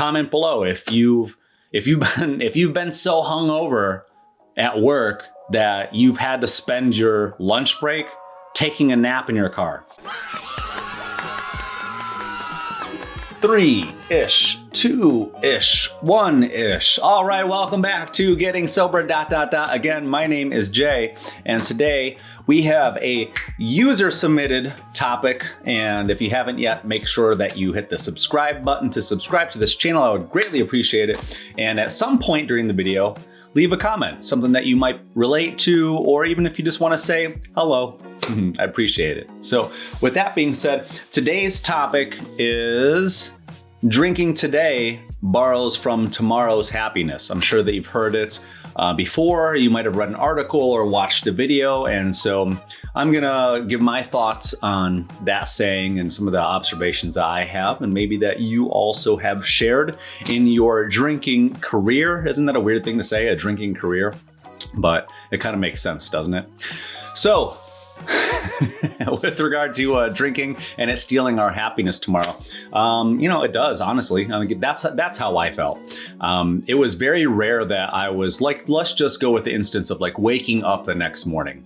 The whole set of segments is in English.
comment below if you've been so hungover at work that you've had to spend your lunch break taking a nap in your car. 3-ish, 2-ish, 1-ish. All right, welcome back to Getting Sober ... Again, my name is Jay, and today we have a user-submitted topic, and if you haven't yet, make sure that you hit the subscribe button to subscribe to this channel. I would greatly appreciate it. And at some point during the video, leave a comment, something that you might relate to, or even if you just want to say hello. I appreciate it. So with that being said, today's topic is drinking today borrows from tomorrow's happiness. I'm sure that you've heard it before. You might have read an article or watched a video. And so I'm gonna give my thoughts on that saying and some of the observations that I have, and maybe that you also have shared in your drinking career. Isn't that a weird thing to say, a drinking career? But it kind of makes sense, doesn't it? So with regard to drinking and it stealing our happiness tomorrow, it does, honestly. I mean, that's how I felt. It was very rare that I was like, let's just go with the instance of like waking up the next morning.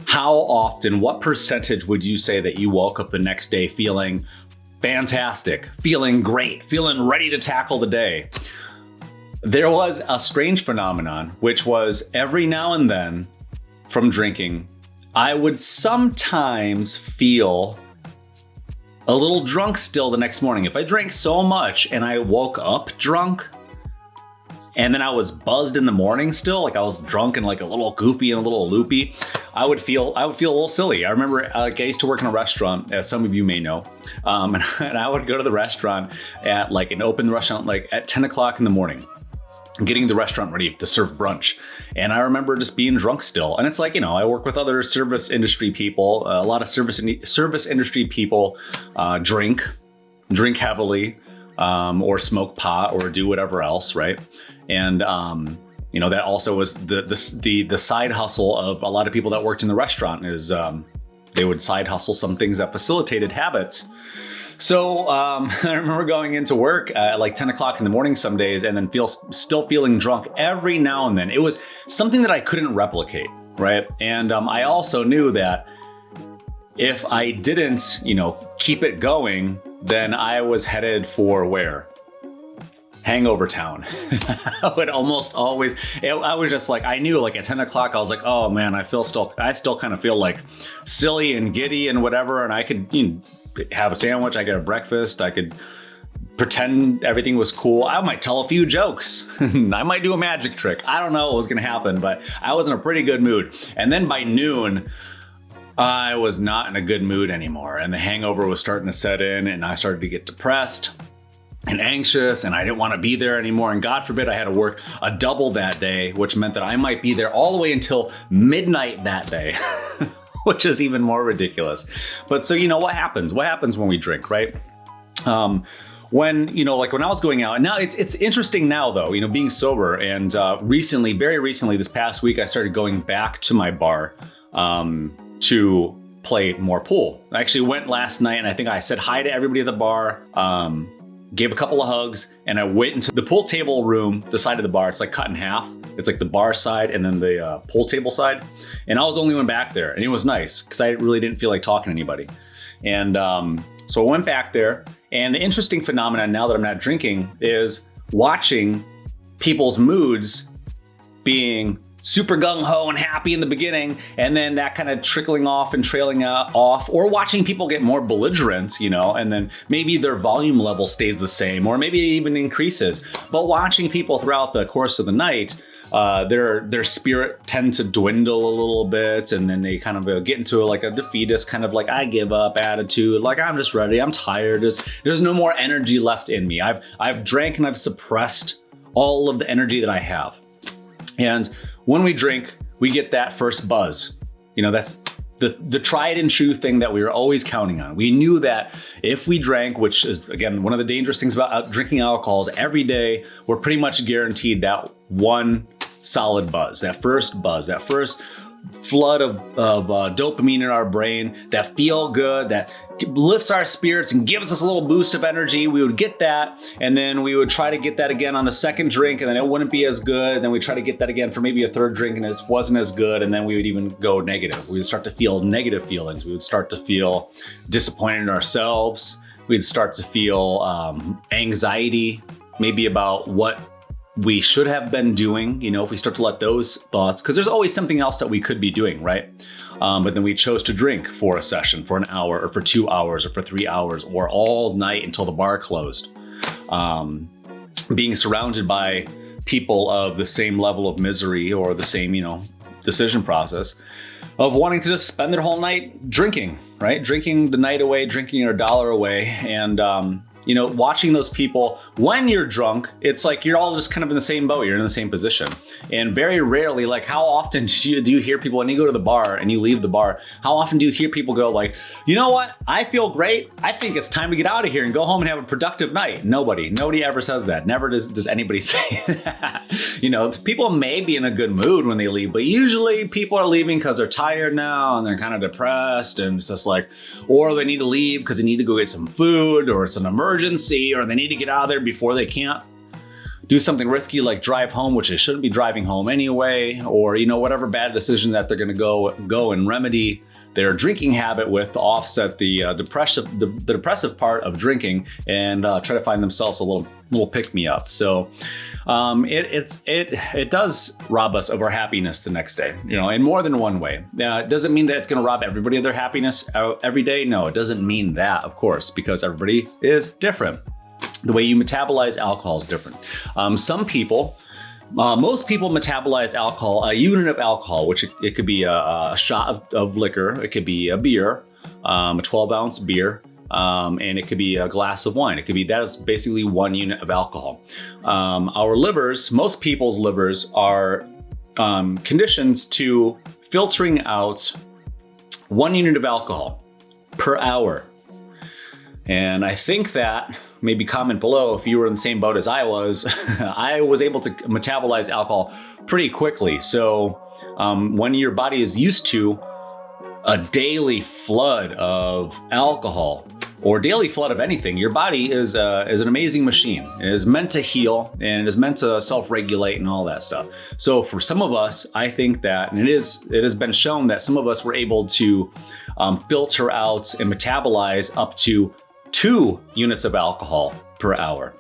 How often, what percentage would you say that you woke up the next day feeling fantastic, feeling great, feeling ready to tackle the day? There was a strange phenomenon, which was every now and then from drinking, I would sometimes feel a little drunk still the next morning. If I drank so much and I woke up drunk and then I was buzzed in the morning still, like I was drunk and like a little goofy and a little loopy, I would feel a little silly. I remember I used to work in a restaurant, as some of you may know, and I would go to the restaurant at like an open restaurant like at 10 o'clock in the morning, getting the restaurant ready to serve brunch. And I remember just being drunk still. And it's like, I work with other service industry people. A lot of service industry people drink heavily, or smoke pot or do whatever else, right? And that also was the side hustle of a lot of people that worked in the restaurant is they would side hustle some things that facilitated habits. So I remember going into work at like 10 o'clock in the morning some days and then still feeling drunk every now and then. It was something that I couldn't replicate, right? And I also knew that if I didn't, keep it going, then I was headed for where? Hangover town. I would almost always, I was just like, I knew like at 10 o'clock, I was like, oh man, I still kind of feel like silly and giddy and whatever. And I could, have a sandwich, I could have breakfast, I could pretend everything was cool. I might tell a few jokes. I might do a magic trick. I don't know what was gonna happen, but I was in a pretty good mood. And then by noon, I was not in a good mood anymore. And the hangover was starting to set in and I started to get depressed and anxious and I didn't want to be there anymore. And God forbid I had to work a double that day, which meant that I might be there all the way until midnight that day. Which is even more ridiculous. But so, what happens? What happens when we drink, right? When I was going out, and now it's interesting now though, being sober, and very recently, this past week, I started going back to my bar to play more pool. I actually went last night and I think I said hi to everybody at the bar, gave a couple of hugs, and I went into the pool table room, the side of the bar. It's like cut in half. It's like the bar side and then the pool table side. And I was the only one back there, and it was nice because I really didn't feel like talking to anybody. And so I went back there, and the interesting phenomenon now that I'm not drinking is watching people's moods being super gung-ho and happy in the beginning, and then that kind of trickling off and trailing off, or watching people get more belligerent, and then maybe their volume level stays the same, or maybe it even increases. But watching people throughout the course of the night, their spirit tend to dwindle a little bit, and then they kind of get into like a defeatist kind of like I give up attitude, like I'm just ready, I'm tired, there's no more energy left in me. I've drank and I've suppressed all of the energy that I have. And when we drink, we get that first buzz. That's the tried and true thing that we were always counting on. We knew that if we drank, which is again, one of the dangerous things about drinking alcohol is every day, we're pretty much guaranteed that one solid buzz, that first flood of dopamine in our brain, that feel good, that lifts our spirits and gives us a little boost of energy. We would get that, and then we would try to get that again on the second drink, and then it wouldn't be as good. And then we try to get that again for maybe a third drink, and it wasn't as good. And then we would even go negative. We would start to feel negative feelings. We would start to feel disappointed in ourselves. We'd start to feel anxiety, maybe about what we should have been doing, if we start to let those thoughts, because there's always something else that we could be doing, right? But then we chose to drink for a session, for an hour, or for 2 hours, or for 3 hours, or all night until the bar closed. Being surrounded by people of the same level of misery or the same, decision process of wanting to just spend their whole night drinking, right? Drinking the night away, drinking your dollar away, and watching those people when you're drunk, it's like you're all just kind of in the same boat. You're in the same position. And very rarely, like how often do you hear people when you go to the bar and you leave the bar, how often do you hear people go like, you know what? I feel great. I think it's time to get out of here and go home and have a productive night. Nobody ever says that. Never does anybody say that. People may be in a good mood when they leave, but usually people are leaving because they're tired now and they're kind of depressed, and it's just like, or they need to leave because they need to go get some food, or it's an emergency, or they need to get out of there before they can't do something risky like drive home, which they shouldn't be driving home anyway, or whatever bad decision that they're going to go and remedy their drinking habit with to offset the depressive part of drinking, and try to find themselves a little pick me up. So it does rob us of our happiness the next day, in more than one way. Now, it doesn't mean that it's going to rob everybody of their happiness every day. No, it doesn't mean that, of course, because everybody is different. The way you metabolize alcohol is different. Most people metabolize alcohol, a unit of alcohol, which it could be a shot of liquor, it could be a beer, a 12-ounce beer, and it could be a glass of wine. That is basically 1 unit of alcohol. Our livers, most people's livers are conditioned to filtering out 1 unit of alcohol per hour. And I think that, maybe comment below if you were in the same boat as I was, I was able to metabolize alcohol pretty quickly. So when your body is used to a daily flood of alcohol, or daily flood of anything, your body is an amazing machine. It is meant to heal, and it is meant to self-regulate and all that stuff. So for some of us, I think that, and it has been shown that some of us were able to filter out and metabolize up to 2 units of alcohol per hour.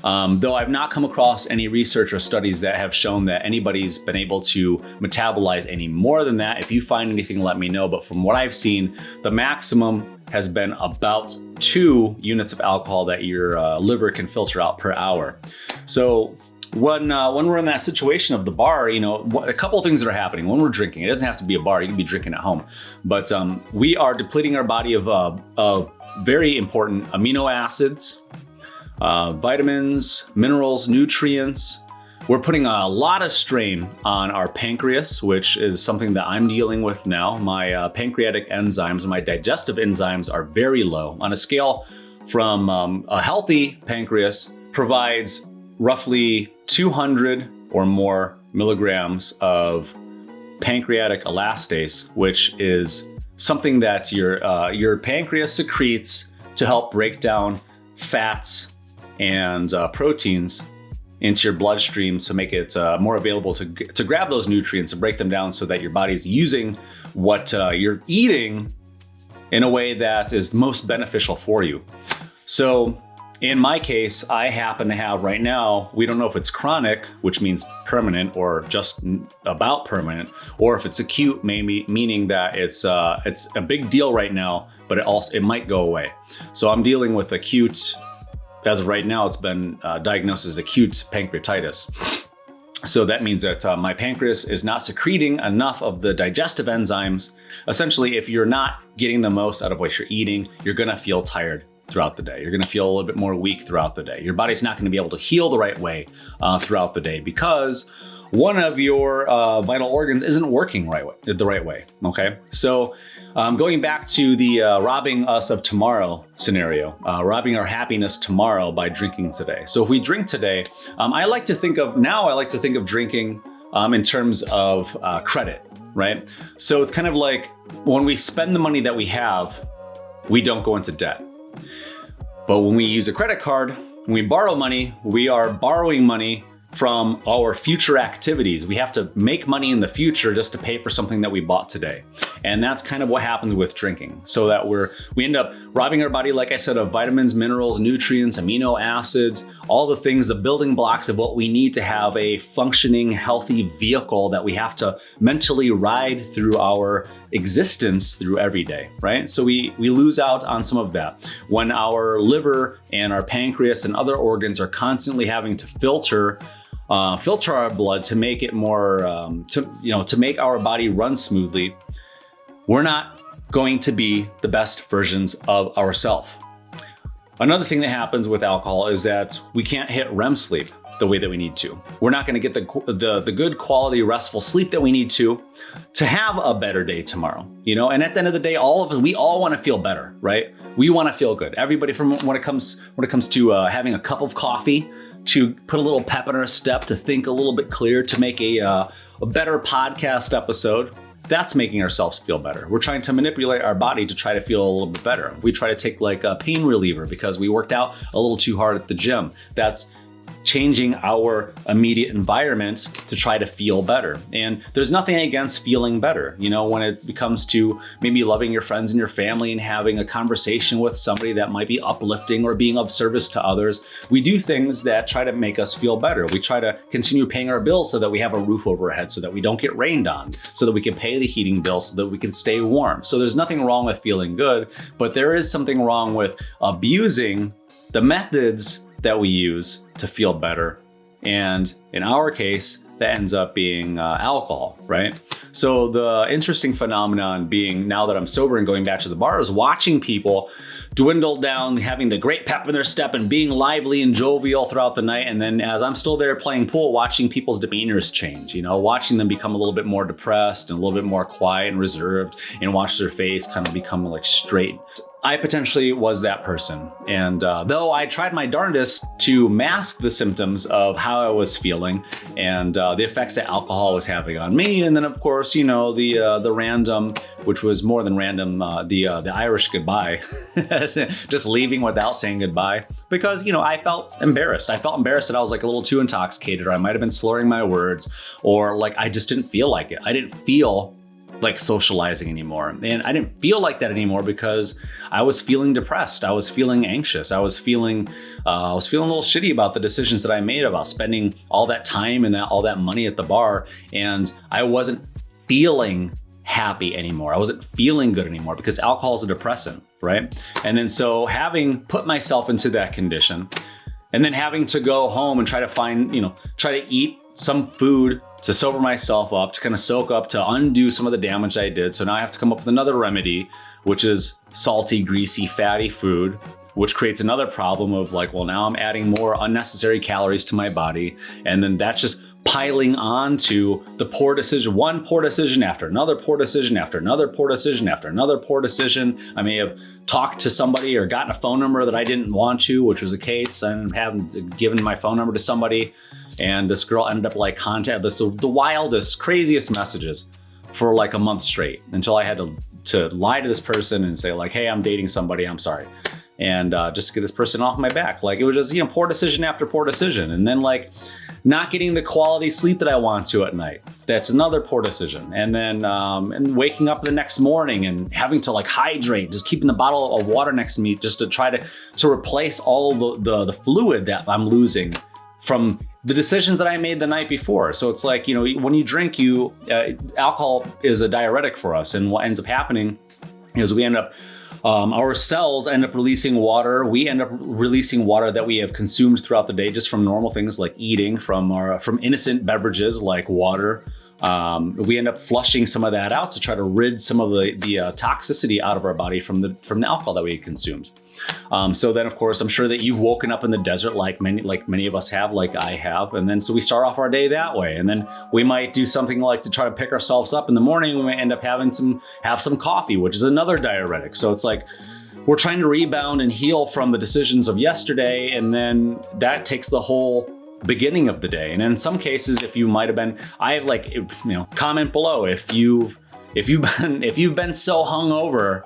Though I've not come across any research or studies that have shown that anybody's been able to metabolize any more than that. If you find anything, let me know. But from what I've seen, the maximum has been about 2 units of alcohol that your liver can filter out per hour. So when we're in that situation of the bar, a couple of things that are happening when we're drinking. It doesn't have to be a bar. You can be drinking at home. But we are depleting our body of very important amino acids, vitamins, minerals, nutrients. We're putting a lot of strain on our pancreas, which is something that I'm dealing with now. My pancreatic enzymes and my digestive enzymes are very low. On a scale from a healthy pancreas provides roughly 200 or more milligrams of pancreatic elastase, which is something that your pancreas secretes to help break down fats and proteins into your bloodstream to make it more available to grab those nutrients and break them down so that your body's using what you're eating in a way that is most beneficial for you. So in my case, I happen to have right now, we don't know if it's chronic, which means permanent or just about permanent, or if it's acute, maybe meaning that it's a big deal right now, but it might go away. So I'm dealing with acute, as of right now, it's been diagnosed as acute pancreatitis. So that means that my pancreas is not secreting enough of the digestive enzymes. Essentially, if you're not getting the most out of what you're eating, you're gonna feel tired throughout the day. You're gonna feel a little bit more weak throughout the day. Your body's not gonna be able to heal the right way throughout the day because one of your vital organs isn't working the right way, okay? So going back to the robbing us of tomorrow scenario, robbing our happiness tomorrow by drinking today. So if we drink today, I like to think of drinking in terms of credit, right? So it's kind of like when we spend the money that we have, we don't go into debt. But when we use a credit card, when we borrow money, we are borrowing money from our future activities. We have to make money in the future just to pay for something that we bought today. And that's kind of what happens with drinking. So that we end up robbing our body, like I said, of vitamins, minerals, nutrients, amino acids, all the things, the building blocks of what we need to have a functioning, healthy vehicle that we have to mentally ride through our existence through every day, right? So we lose out on some of that. When our liver and our pancreas and other organs are constantly having to filter our blood to make it more, to make our body run smoothly, we're not going to be the best versions of ourselves. Another thing that happens with alcohol is that we can't hit REM sleep the way that we need to. We're not going to get the good quality restful sleep that we need to have a better day tomorrow, And at the end of the day, all of us, we all want to feel better, right? We want to feel good. Everybody, from when it comes to having a cup of coffee, to put a little pep in our step, to think a little bit clearer, to make a better podcast episode. That's making ourselves feel better. We're trying to manipulate our body to try to feel a little bit better. We try to take like a pain reliever because we worked out a little too hard at the gym. That's changing our immediate environment to try to feel better. And there's nothing against feeling better. When it comes to maybe loving your friends and your family and having a conversation with somebody that might be uplifting or being of service to others, we do things that try to make us feel better. We try to continue paying our bills so that we have a roof over our head, so that we don't get rained on, so that we can pay the heating bill, so that we can stay warm. So there's nothing wrong with feeling good, but there is something wrong with abusing the methods that we use to feel better. And in our case, that ends up being alcohol, right? So the interesting phenomenon being, now that I'm sober and going back to the bar, is watching people dwindle down, having the great pep in their step and being lively and jovial throughout the night. And then as I'm still there playing pool, watching people's demeanors change, watching them become a little bit more depressed and a little bit more quiet and reserved, and watch their face kind of become like straight. I potentially was that person. And though I tried my darndest to mask the symptoms of how I was feeling and the effects that alcohol was having on me. And then of course, the random, which was more than random, the Irish goodbye, just leaving without saying goodbye, because, I felt embarrassed. I felt embarrassed that I was like a little too intoxicated, or I might've been slurring my words, or like, I just didn't feel like it. I didn't feel like socializing anymore. And I didn't feel like that anymore because I was feeling depressed. I was feeling anxious. I was feeling a little shitty about the decisions that I made about spending all that time and all that money at the bar. And I wasn't feeling happy anymore. I wasn't feeling good anymore because alcohol is a depressant, right? And then so having put myself into that condition, and then having to go home and try to eat some food to sober myself up, to kind of soak up, to undo some of the damage I did. So now I have to come up with another remedy, which is salty, greasy, fatty food, which creates another problem of like, well, now I'm adding more unnecessary calories to my body. And then that's just piling on to the poor decision, one poor decision after another poor decision after another poor decision after another poor decision. I may have talked to somebody or gotten a phone number that I didn't want to, which was the case, and haven't given my phone number to somebody. And this girl ended up like contacting us, the wildest, craziest messages for like a month straight, until I had to lie to this person and say like, hey, I'm dating somebody, I'm sorry. And just to get this person off my back. Like it was just, poor decision after poor decision. And then like not getting the quality sleep that I want to at night. That's another poor decision. And then and waking up the next morning and having to like hydrate, just keeping the bottle of water next to me just to try to replace all the fluid that I'm losing from the decisions that I made the night before. So it's like, when you drink, alcohol is a diuretic for us. And what ends up happening is we end up, our cells end up releasing water. We end up releasing water that we have consumed throughout the day, just from normal things like eating, from innocent beverages like water. We end up flushing some of that out to try to rid some of the toxicity out of our body from the alcohol that we had consumed. So then, of course, I'm sure that you've woken up in the desert like many of us have, like I have. And then so we start off our day that way. And then we might do something like to try to pick ourselves up in the morning. We might end up have some coffee, which is another diuretic. So it's like we're trying to rebound and heal from the decisions of yesterday. And then that takes the whole beginning of the day. And in some cases, if you might have been, I have like, comment below if you've been so hungover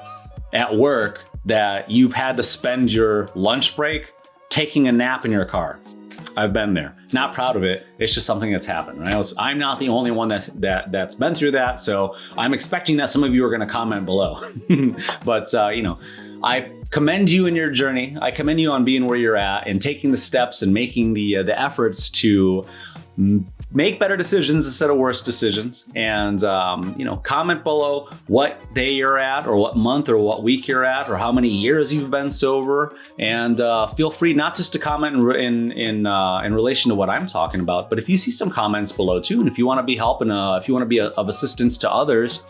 at work that you've had to spend your lunch break taking a nap in your car. I've been there. Not proud of it. It's just something that's happened, right? I'm not the only one that's been through that. So I'm expecting that some of you are going to comment below. But I commend you in your journey. I commend you on being where you're at and taking the steps and making the efforts to make better decisions instead of worse decisions. And comment below what day you're at, or what month or what week you're at, or how many years you've been sober. And feel free not just to comment in relation to what I'm talking about, but if you see some comments below too, and if you want to be helping, if you want to be of assistance to others,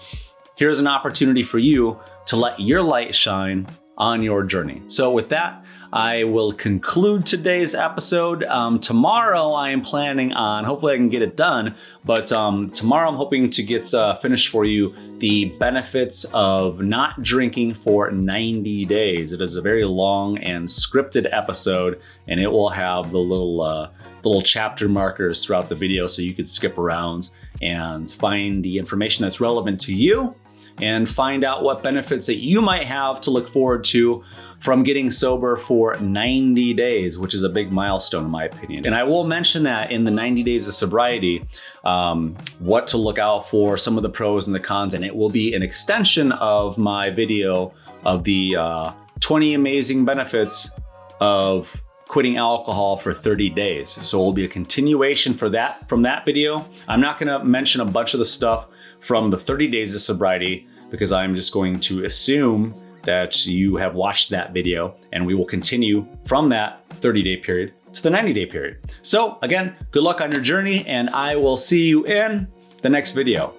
here's an opportunity for you to let your light shine on your journey. So with that, I will conclude today's episode. Tomorrow I am planning on, hopefully I can get it done, but tomorrow I'm hoping to get finished for you the benefits of not drinking for 90 days. It is a very long and scripted episode, and it will have the little chapter markers throughout the video so you could skip around and find the information that's relevant to you and find out what benefits that you might have to look forward to from getting sober for 90 days, which is a big milestone in my opinion. And I will mention that in the 90 days of sobriety, what to look out for, some of the pros and the cons, and it will be an extension of my video of the 20 amazing benefits of quitting alcohol for 30 days. So it will be a continuation from that video. I'm not gonna mention a bunch of the stuff from the 30 days of sobriety because I'm just going to assume that you have watched that video, and we will continue from that 30-day period to the 90-day period. So again, good luck on your journey, and I will see you in the next video.